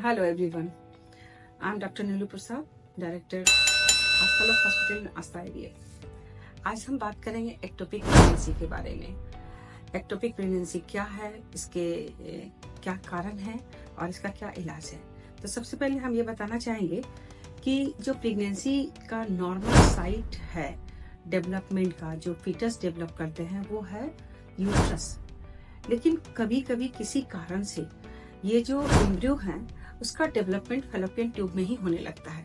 Hello everyone. I'm Dr. Neelu Prasad, director Aastha hospital Aastha IVF। आज हम बात करेंगे एक्टोपिक प्रेगनेंसी के बारे में। एक्टोपिक प्रेगनेंसी क्या है, इसके क्या कारण है और इसका क्या इलाज है। तो सबसे पहले हम ये बताना चाहेंगे कि जो प्रेगनेंसी का नॉर्मल साइट है डेवलपमेंट का, जो फीटस डेवलप करते हैं वो है यूट्रस। लेकिन कभी कभी किसी कारण से ये जो एम्ब्रियो है उसका डेवलपमेंट फैलोपियन ट्यूब में ही होने लगता है।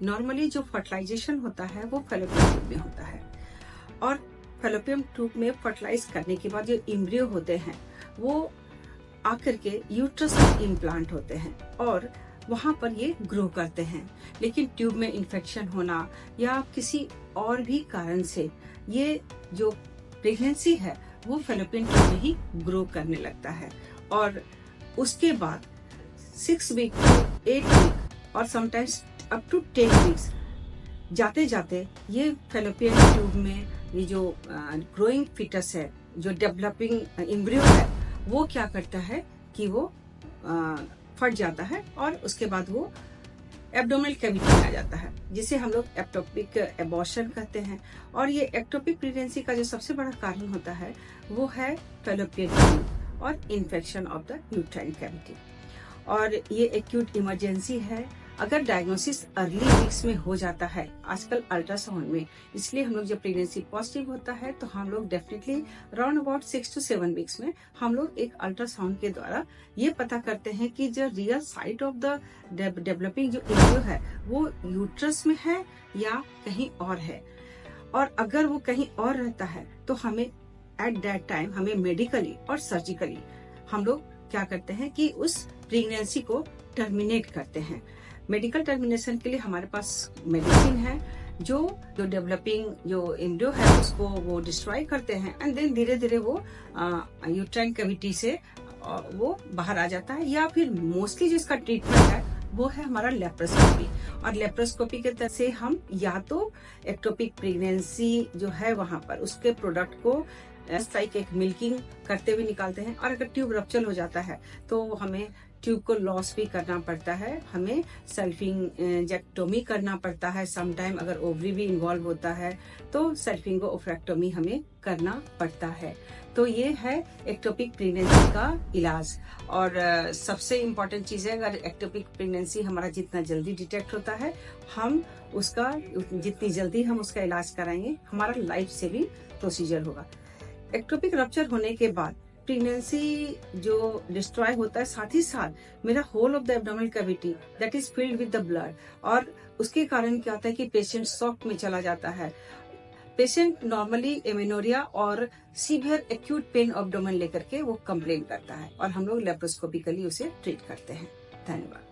नॉर्मली जो फर्टिलाइजेशन होता है वो फैलोपियन ट्यूब में होता है और फैलोपियन ट्यूब में फर्टिलाइज करने के बाद जो एम्ब्रियो होते हैं वो आकर के यूट्रस में इम्प्लांट होते हैं और वहां पर ये ग्रो करते हैं। लेकिन ट्यूब में इन्फेक्शन होना या किसी और भी कारण से ये जो प्रेगनेंसी है वो फैलोपियन ट्यूब में ही ग्रो करने लगता है और उसके बाद 6 वीक टू 8 वीक और समटाइम्स अप टू 10 वीक्स जाते जाते ये फैलोपियन ट्यूब में ये जो ग्रोइंग फीटस है, जो डेवलपिंग एम्ब्रियो है, वो क्या करता है कि वो फट जाता है और उसके बाद वो एब्डोमिनल कैविटी में आ जाता है, जिसे हम लोग एक्टोपिक एबॉर्शन कहते हैं। और ये एक्टोपिक प्रेगनेंसी का जो सबसे बड़ा कारण होता है वो है फैलोपियन ट्यूब और infection of the uterine cavity. और ये एक्यूट इमरजेंसी है। अगर डायग्नोसिस अर्ली वीक्स में हो जाता है आजकल अल्ट्रासाउंड में, इसलिए हम लोग जब प्रेगनेंसी पॉजिटिव होता है तो हम लोग definitely around about 6 to 7 weeks में हम लोग एक अल्ट्रासाउंड के द्वारा ये पता करते हैं कि जो real site of the developing जो एम्ब्रियो है वो यूट्रस में है या कहीं और है। और अगर वो कहीं और रहता है तो हमें एट दैट टाइम हमें मेडिकली और सर्जिकली हम लोग क्या करते हैं कि उस प्रेगनेंसी को टर्मिनेट करते हैं। मेडिकल टर्मिनेशन के लिए हमारे पास मेडिसिन है जो डेवलपिंग जो एम्ब्रियो है उसको वो डिस्ट्रॉय करते हैं एंड देन धीरे धीरे वो यूट्राइन कैविटी से वो बाहर आ जाता है। या फिर मोस्टली जिसका ट्रीटमेंट है वो है हमारा लेप्रोस्कोपी। और लेप्रोस्कोपी के तरह से हम या तो एक्टोपिक प्रेगनेंसी जो है वहां पर उसके प्रोडक्ट को लाइक एक मिल्किंग करते हुए निकालते हैं। और अगर ट्यूब रप्चर हो जाता है तो हमें ट्यूब को लॉस भी करना पड़ता है, हमें सल्फिंजेक्टोमी करना पड़ता है। समटाइम अगर ओवरी भी इन्वॉल्व होता है तो सल्फिंगोओफ्रेक्टोमी हमें करना पड़ता है। तो ये है एक्टोपिक प्रेगनेंसी का इलाज। और सबसे इम्पोर्टेंट चीज है, अगर एक्टोपिक प्रेगनेंसी हमारा जितना जल्दी डिटेक्ट होता है हम उसका जितनी जल्दी हम उसका इलाज कराएंगे हमारा लाइफ सेविंग प्रोसीजर होगा। एक्टोपिक रप्चर होने के बाद प्रेगनेंसी जो डिस्ट्रॉय होता है, साथ ही साथ मेरा whole of the abdominal cavity that is filled with the blood. और उसके कारण क्या होता है कि पेशेंट शॉक में चला जाता है। पेशेंट नॉर्मली एमेनोरिया और सीवियर एक्यूट पेन एब्डोमेन लेकर के वो कंप्लेन करता है और हम लोग लेप्रोस्कोपिकली उसे ट्रीट करते हैं। धन्यवाद।